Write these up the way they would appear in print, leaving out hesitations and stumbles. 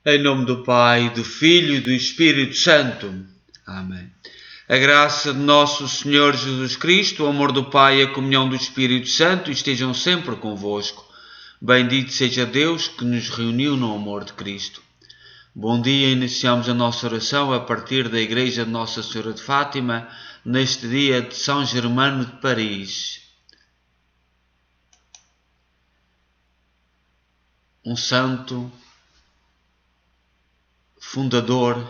Em nome do Pai, do Filho e do Espírito Santo. Amém. A graça de nosso Senhor Jesus Cristo, o amor do Pai e a comunhão do Espírito Santo estejam sempre convosco. Bendito seja Deus que nos reuniu no amor de Cristo. Bom dia, iniciamos a nossa oração a partir da Igreja de Nossa Senhora de Fátima, neste dia de São Germano de Paris. Um santo fundador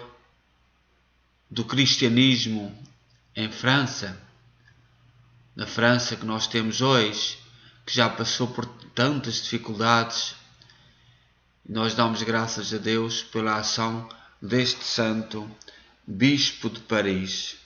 do cristianismo em França, na França que nós temos hoje, que já passou por tantas dificuldades. Nós damos graças a Deus pela ação deste santo Bispo de Paris.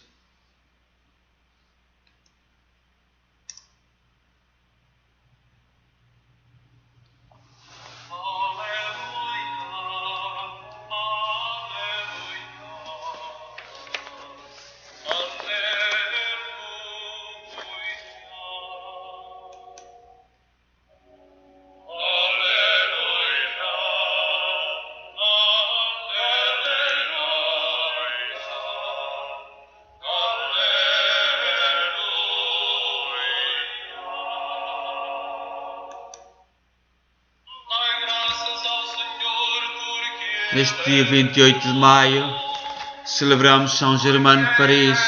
Neste dia 28 de maio, celebramos São Germano de Paris.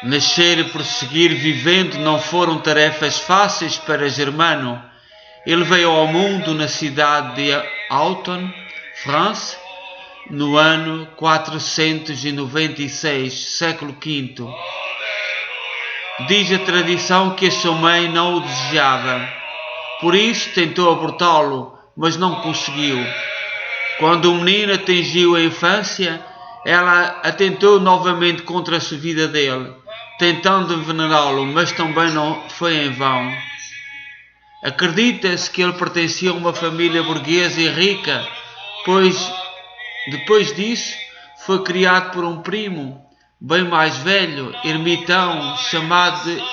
Nascer e prosseguir vivendo não foram tarefas fáceis para Germano. Ele veio ao mundo na cidade de Autun, França, no ano 496, século V. Diz a tradição que a sua mãe não o desejava, por isso tentou abortá-lo, mas não conseguiu. Quando o menino atingiu a infância, ela atentou novamente contra a vida dele, tentando envenená-lo, mas também não foi em vão. Acredita-se que ele pertencia a uma família burguesa e rica, pois depois disso foi criado por um primo bem mais velho, ermitão, chamado de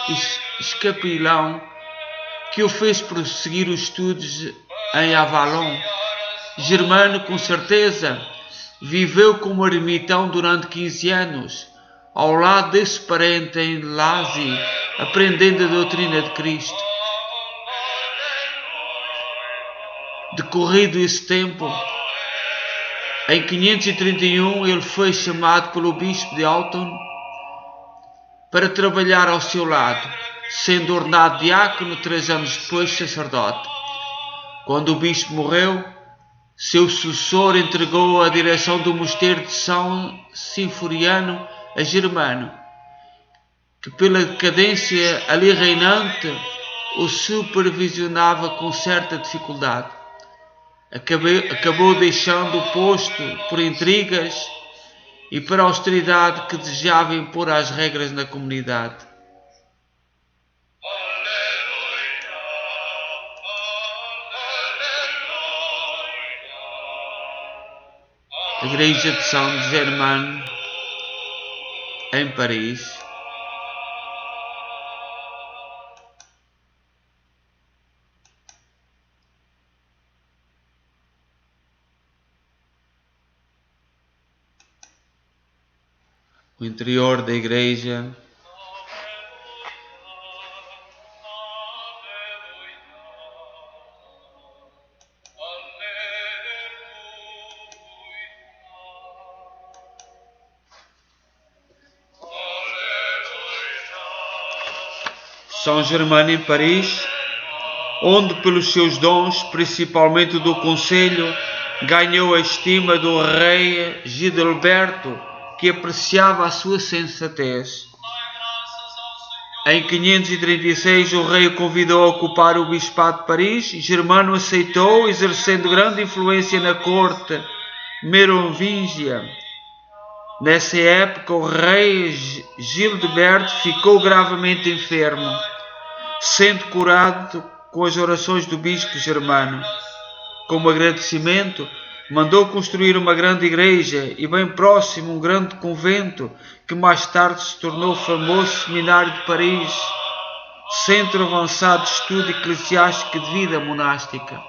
Escapilão, que o fez prosseguir os estudos em Avalon. Germano, com certeza, viveu como ermitão durante 15 anos, ao lado desse parente em Lazi, aprendendo a doutrina de Cristo. Decorrido esse tempo, em 531 ele foi chamado pelo bispo de Autun para trabalhar ao seu lado, sendo ordenado diácono 3 anos depois sacerdote. Quando o bispo morreu, seu sucessor entregou a direção do mosteiro de São Sinforiano a Germano, que pela decadência ali reinante o supervisionava com certa dificuldade. Acabou deixando o posto por intrigas e por austeridade que desejava impor as regras na comunidade. A Igreja de São Germano, em Paris, o interior da igreja, São Germano em Paris, onde pelos seus dons, principalmente do conselho, ganhou a estima do rei Gilberto, que apreciava a sua sensatez. Em 536 o rei o convidou a ocupar o bispado de Paris. Germano aceitou, exercendo grande influência na corte merovingia. Nessa época o rei Gilberto ficou gravemente enfermo, sendo curado com as orações do bispo Germano. Como agradecimento, mandou construir uma grande igreja e bem próximo um grande convento que mais tarde se tornou o famoso Seminário de Paris. centro avançado de estudo eclesiástico e de vida monástica.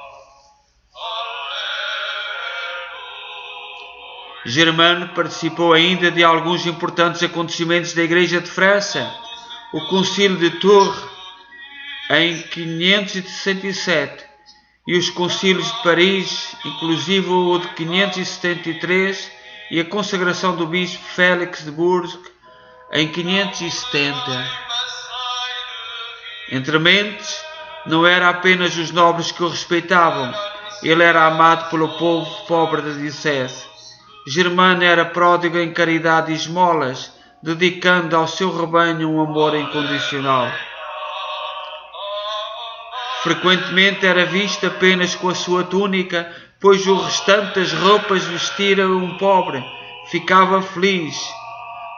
Germano participou ainda de alguns importantes acontecimentos da Igreja de França. O Concílio de Tours, em 567, e os concílios de Paris, inclusive o de 573, e a consagração do bispo Félix de Bourges, em 570. Entre mentes, não era apenas os nobres que o respeitavam, ele era amado pelo povo pobre da diocese. Germano era pródigo em caridade e esmolas, dedicando ao seu rebanho um amor incondicional. Frequentemente era visto apenas com a sua túnica, pois o restante das roupas vestira um pobre. Ficava feliz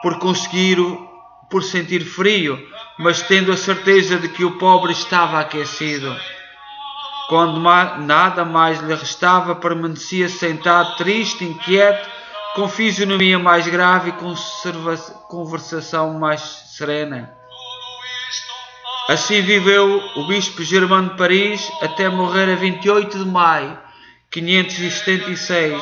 por sentir frio, mas tendo a certeza de que o pobre estava aquecido. Quando nada mais lhe restava, permanecia sentado, triste, inquieto, com fisionomia mais grave e conversação mais serena. Assim viveu o bispo Germano de Paris até morrer a 28 de maio, 576.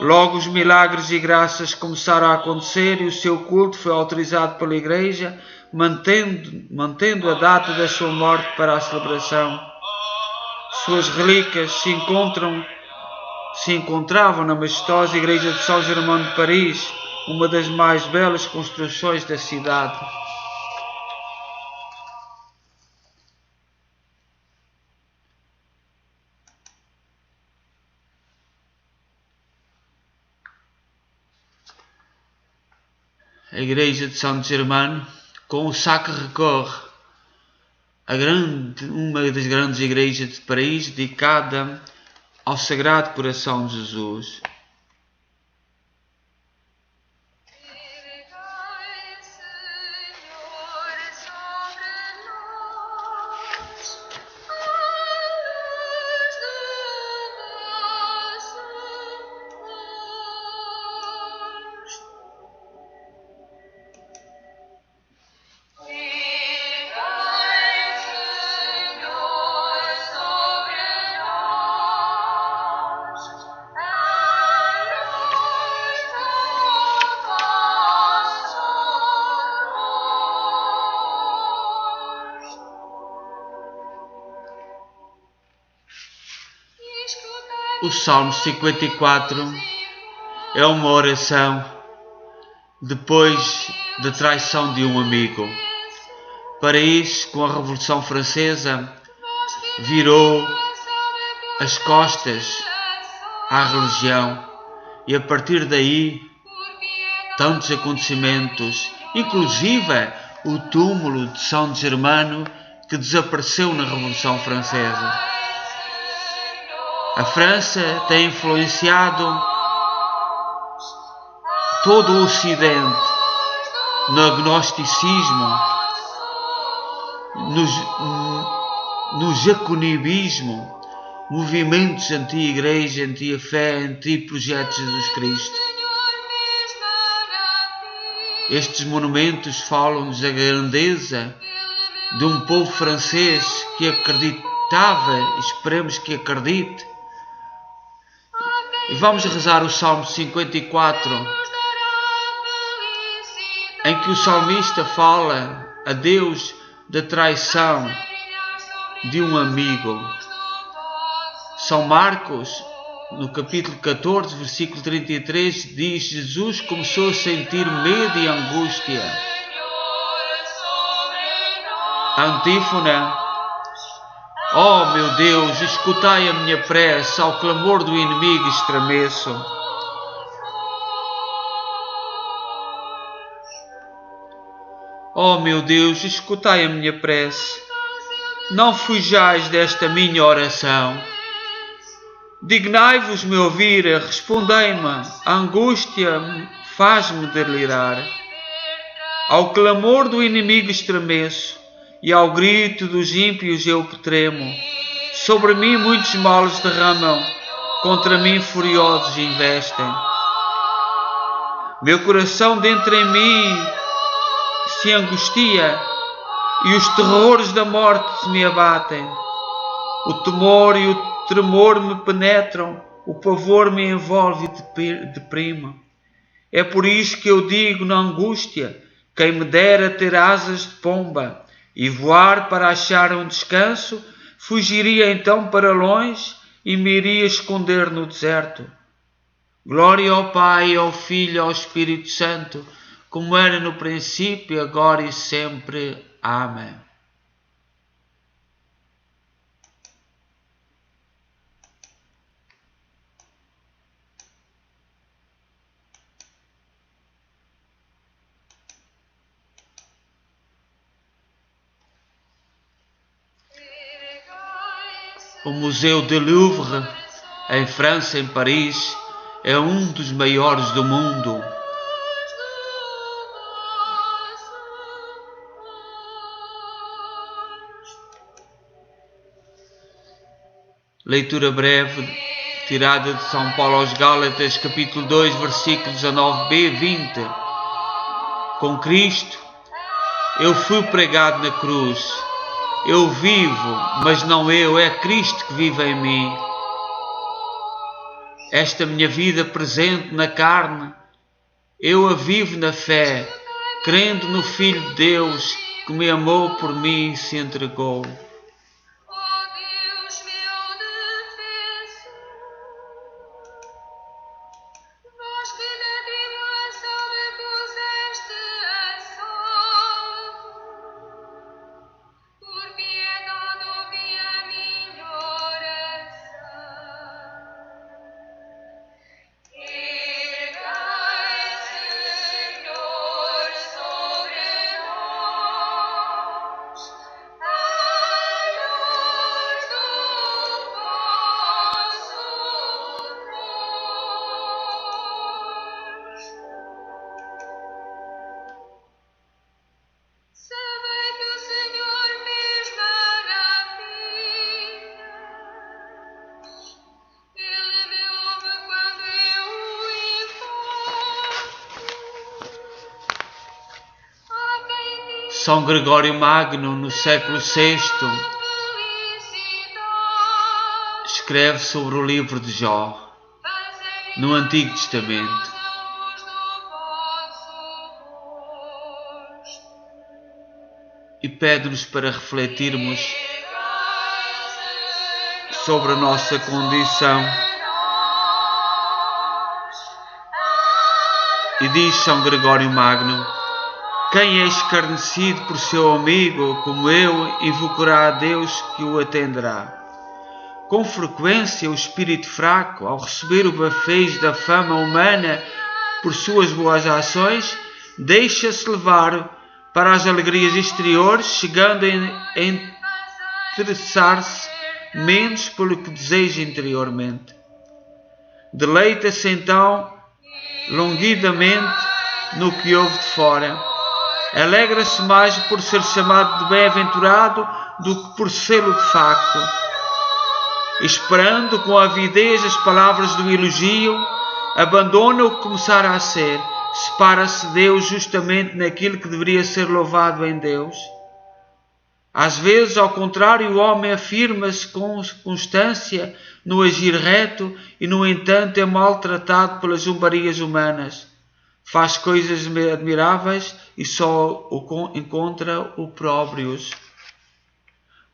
Logo os milagres e graças começaram a acontecer e o seu culto foi autorizado pela Igreja, mantendo a data da sua morte para a celebração. Suas relíquias se encontravam na majestosa Igreja de São Germano de Paris, uma das mais belas construções da cidade. A Igreja de São Germano, com o Sacré-Cœur, uma das grandes igrejas de Paris, dedicada ao Sagrado Coração de Jesus. O Salmo 54 é uma oração depois da traição de um amigo. Paris, com a Revolução Francesa, virou as costas à religião e a partir daí tantos acontecimentos, inclusive o túmulo de São Germano que desapareceu na Revolução Francesa. A França tem influenciado todo o Ocidente no agnosticismo, no jacobinismo, movimentos anti-igreja, anti-fé, anti-projetos de Jesus Cristo. Estes monumentos falam-nos da grandeza de um povo francês que acreditava, esperemos que acredite. E vamos rezar o Salmo 54, em que o salmista fala a Deus da traição de um amigo. São Marcos, no capítulo 14, versículo 33, diz: Jesus começou a sentir medo e angústia. A antífona: ó meu Deus, escutai a minha prece, ao clamor do inimigo estremeço. Ó meu Deus, escutai a minha prece, não fujais desta minha oração. Dignai-vos me ouvir, respondei-me, a angústia faz-me delirar. Ao clamor do inimigo estremeço, e ao grito dos ímpios eu tremo. Sobre mim muitos males derramam, contra mim furiosos investem. Meu coração dentro em mim se angustia, e os terrores da morte me abatem. O temor e o tremor me penetram, o pavor me envolve e deprime. É por isso que eu digo na angústia, quem me dera ter asas de pomba e voar para achar um descanso, fugiria então para longe e me iria esconder no deserto. Glória ao Pai, ao Filho e ao Espírito Santo, como era no princípio, agora e sempre. Amém. O Museu do Louvre, em França, em Paris, é um dos maiores do mundo. Leitura breve, tirada de São Paulo aos Gálatas, capítulo 2, versículos 19b e 20. Com Cristo, eu fui pregado na cruz. Eu vivo, mas não eu, é Cristo que vive em mim. Esta minha vida presente na carne, eu a vivo na fé, crendo no Filho de Deus que me amou por mim e se entregou. São Gregório Magno, no século VI, escreve sobre o livro de Jó, no Antigo Testamento. E pede-nos para refletirmos sobre a nossa condição. E diz São Gregório Magno: quem é escarnecido por seu amigo, como eu, invocará a Deus que o atenderá. Com frequência, o espírito fraco, ao receber o bafejo da fama humana por suas boas ações, deixa-se levar para as alegrias exteriores, chegando a interessar-se menos pelo que deseja interiormente. Deleita-se então longuidamente no que ouve de fora. Alegra-se mais por ser chamado de bem-aventurado do que por sê-lo de facto. Esperando com avidez as palavras do elogio, abandona o que começara a ser, separa-se de Deus justamente naquilo que deveria ser louvado em Deus. Às vezes, ao contrário, o homem afirma-se com constância no agir reto e, no entanto, é maltratado pelas zombarias humanas. Faz coisas admiráveis e só encontra opróbrios.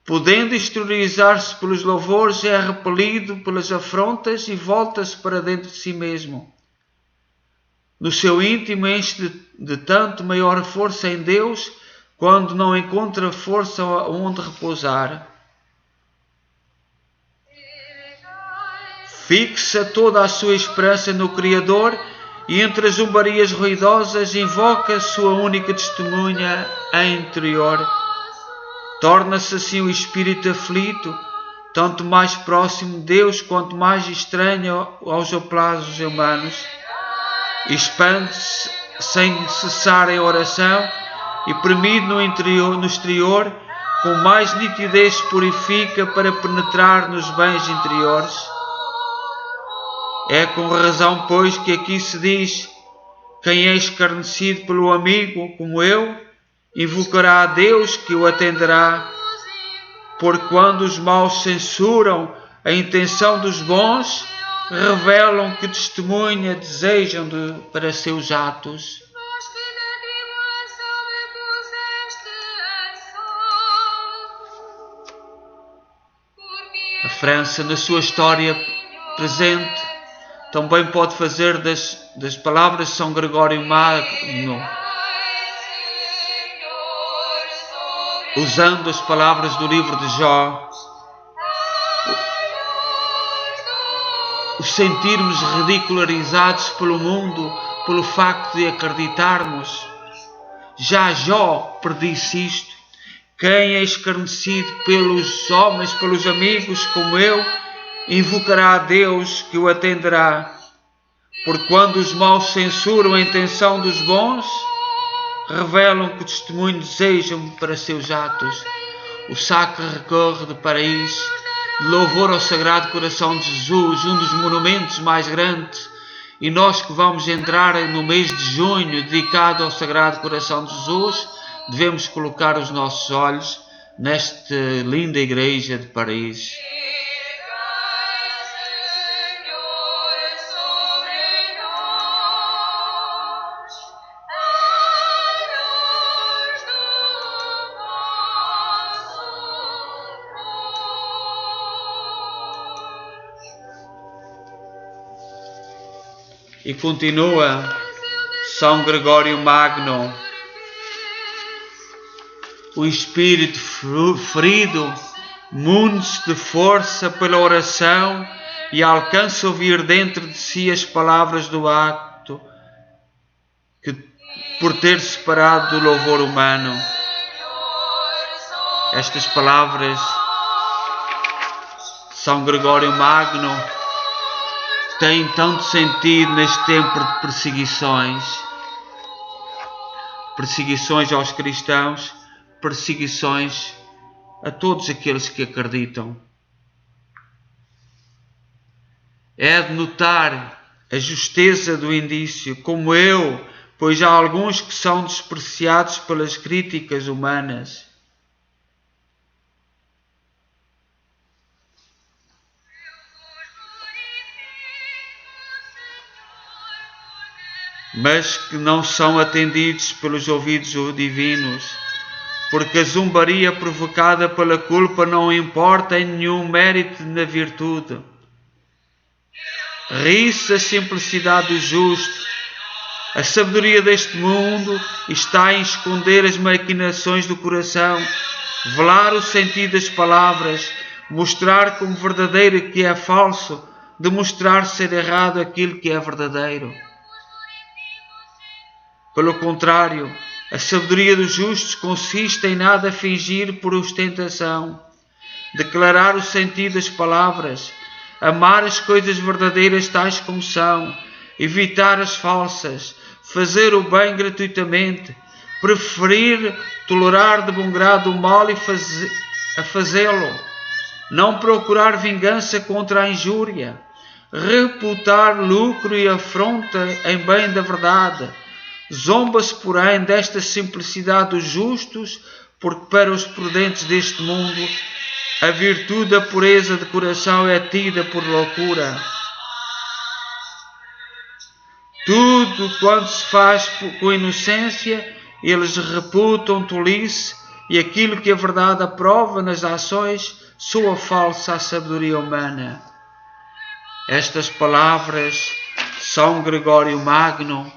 Podendo exteriorizar-se pelos louvores, é repelido pelas afrontas e volta-se para dentro de si mesmo. No seu íntimo enche de tanto maior força em Deus, quando não encontra força onde repousar. Fixa toda a sua esperança no Criador e entre as zombarias ruidosas invoca a sua única testemunha interior. Torna-se assim o espírito aflito, tanto mais próximo de Deus quanto mais estranho aos aplausos humanos. Expande-se sem cessar em oração e premido no exterior, com mais nitidez se purifica para penetrar nos bens interiores. É com razão, pois, que aqui se diz: quem é escarnecido pelo amigo, como eu, invocará a Deus que o atenderá, porque quando os maus censuram a intenção dos bons, revelam que testemunha desejam para seus atos. A França, na sua história presente, também pode fazer das palavras de São Gregório Magno, usando as palavras do livro de Jó, os sentirmos ridicularizados pelo mundo pelo facto de acreditarmos. Já Jó predisse isto: quem é escarnecido pelos homens, pelos amigos como eu, invocará a Deus que o atenderá. Porque quando os maus censuram a intenção dos bons, revelam que testemunho desejam para seus atos. O Sacré-Cœur de Paris, de louvor ao Sagrado Coração de Jesus, um dos monumentos mais grandes, e nós que vamos entrar no mês de junho dedicado ao Sagrado Coração de Jesus, devemos colocar os nossos olhos nesta linda igreja de Paris. E continua São Gregório Magno: o espírito ferido munde-se de força pela oração e alcança a ouvir dentro de si as palavras do acto que, por ter separado do louvor humano. Estas palavras de São Gregório Magno têm tanto sentido neste tempo de perseguições aos cristãos, perseguições a todos aqueles que acreditam. É de notar a justeza do indício, como eu, pois há alguns que são despreciados pelas críticas humanas. Mas que não são atendidos pelos ouvidos divinos, porque a zombaria provocada pela culpa não importa em nenhum mérito na virtude. Ri-se a simplicidade do justo. A sabedoria deste mundo está em esconder as maquinações do coração, velar o sentido das palavras, mostrar como verdadeiro o que é falso, demonstrar ser errado aquilo que é verdadeiro. Pelo contrário, a sabedoria dos justos consiste em nada fingir por ostentação, declarar o sentido das palavras, amar as coisas verdadeiras tais como são, evitar as falsas, fazer o bem gratuitamente, preferir tolerar de bom grado o mal e fazê-lo, não procurar vingança contra a injúria, reputar lucro e afronta em bem da verdade. Zomba-se, porém, desta simplicidade dos justos, porque para os prudentes deste mundo a virtude da pureza de coração é tida por loucura. Tudo quanto se faz com inocência, eles reputam tolice, e aquilo que a verdade aprova nas ações soa falsa à sabedoria humana. Estas palavras de São Gregório Magno,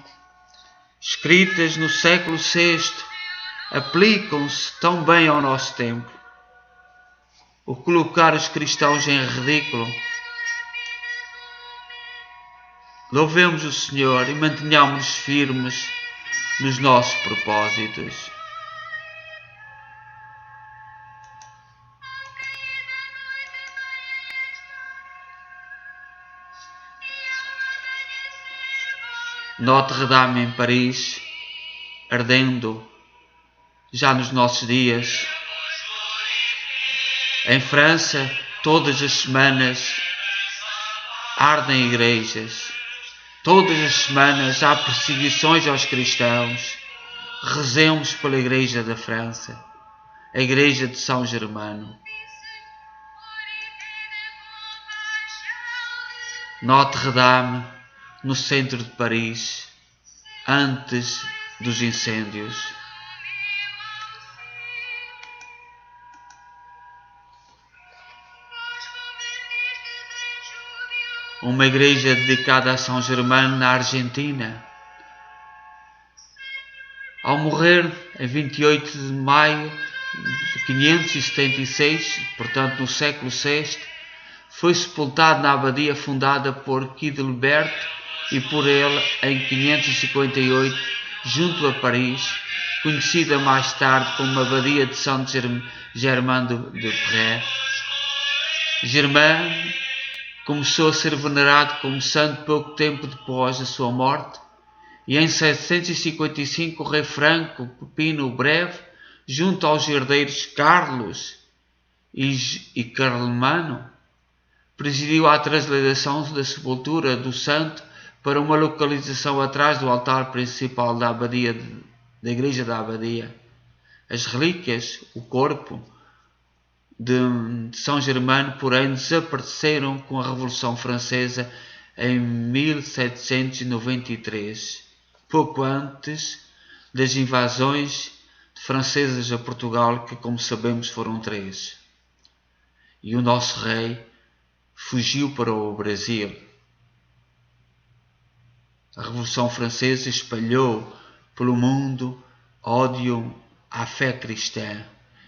escritas no século VI, aplicam-se tão bem ao nosso tempo. O colocar os cristãos em ridículo. Louvemos o Senhor e mantenhamos-nos firmes nos nossos propósitos. Notre-Dame em Paris, ardendo já nos nossos dias. Em França, todas as semanas ardem igrejas. Todas as semanas há perseguições aos cristãos. Rezemos pela Igreja da França, a Igreja de São Germano. Notre-Dame, no centro de Paris, antes dos incêndios. Uma igreja dedicada a São Germano na Argentina. Ao morrer em 28 de maio de 576, portanto no século VI, foi sepultado na abadia fundada por Childebert e por ele em 558, junto a Paris, conhecida mais tarde como Abadia de Saint-Germain de Prés. Germain começou a ser venerado como santo pouco tempo depois da sua morte, e em 755 o rei franco Pipino o Breve, junto aos herdeiros Carlos e Carlemano, presidiu a transladação da sepultura do santo para uma localização atrás do altar principal da igreja da abadia. As relíquias, o corpo de São Germano, porém, desapareceram com a Revolução Francesa em 1793, pouco antes das invasões francesas a Portugal, que, como sabemos, foram 3. E o nosso rei fugiu para o Brasil. A Revolução Francesa espalhou pelo mundo ódio à fé cristã.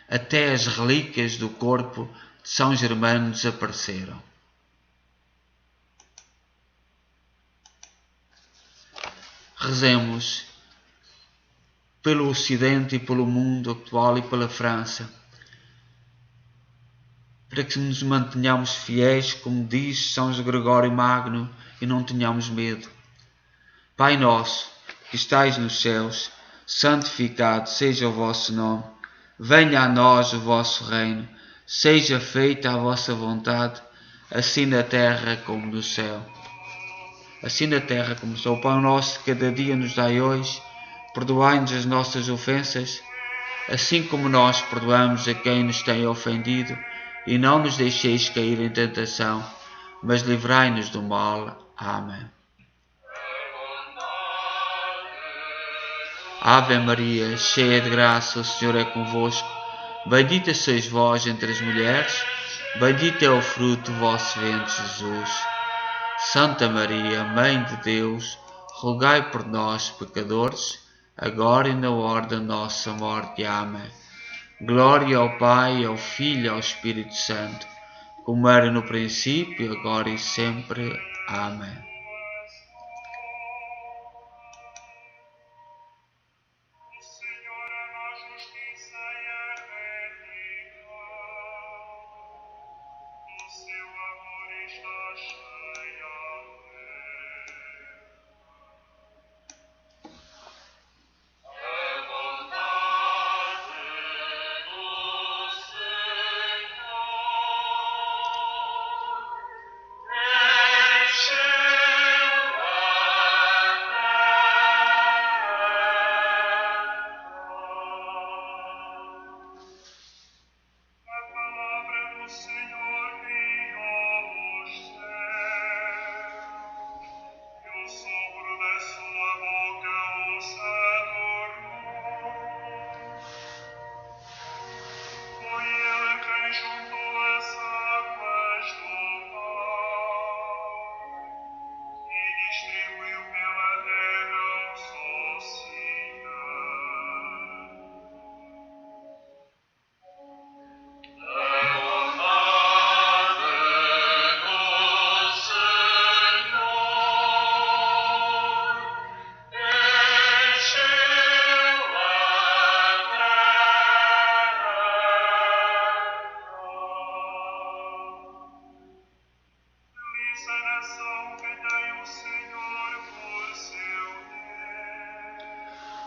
Até as relíquias do corpo de São Germano desapareceram. Rezemos pelo Ocidente e pelo mundo atual e pela França, para que nos mantenhamos fiéis, como diz São Gregório Magno, e não tenhamos medo. Pai nosso, que estais nos céus, santificado seja o vosso nome. Venha a nós o vosso reino, seja feita a vossa vontade, assim na terra como no céu. Assim na terra como no céu. O pão nosso de cada dia nos dai hoje, perdoai-nos as nossas ofensas, assim como nós perdoamos a quem nos tem ofendido, e não nos deixeis cair em tentação, mas livrai-nos do mal. Amém. Ave Maria, cheia de graça, o Senhor é convosco. Bendita sois vós entre as mulheres, bendito é o fruto do vosso ventre, Jesus. Santa Maria, Mãe de Deus, rogai por nós, pecadores, agora e na hora da nossa morte. Amém. Glória ao Pai, ao Filho e ao Espírito Santo, como era no princípio, agora e sempre. Amém.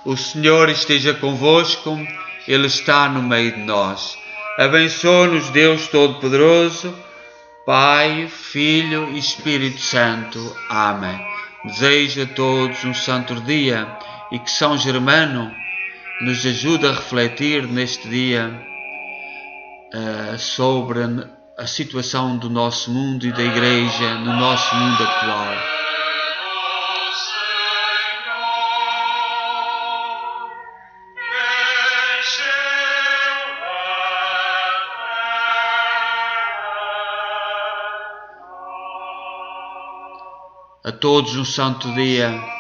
O Senhor esteja convosco, Ele está no meio de nós. Abençoa-nos Deus Todo-Poderoso, Pai, Filho e Espírito Santo. Amém. Desejo a todos um santo dia e que São Germano nos ajude a refletir neste dia sobre a situação do nosso mundo e da Igreja no nosso mundo atual. A todos um santo dia.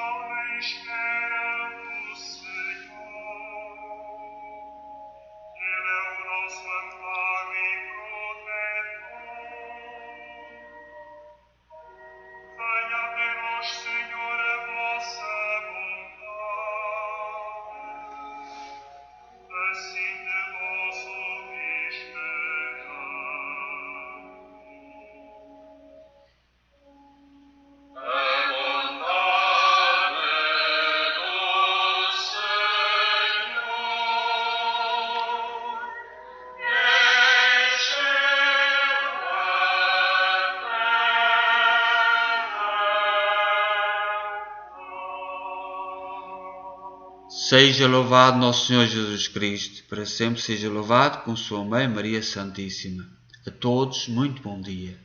Seja louvado nosso Senhor Jesus Cristo, para sempre seja louvado com sua Mãe Maria Santíssima. A todos, muito bom dia.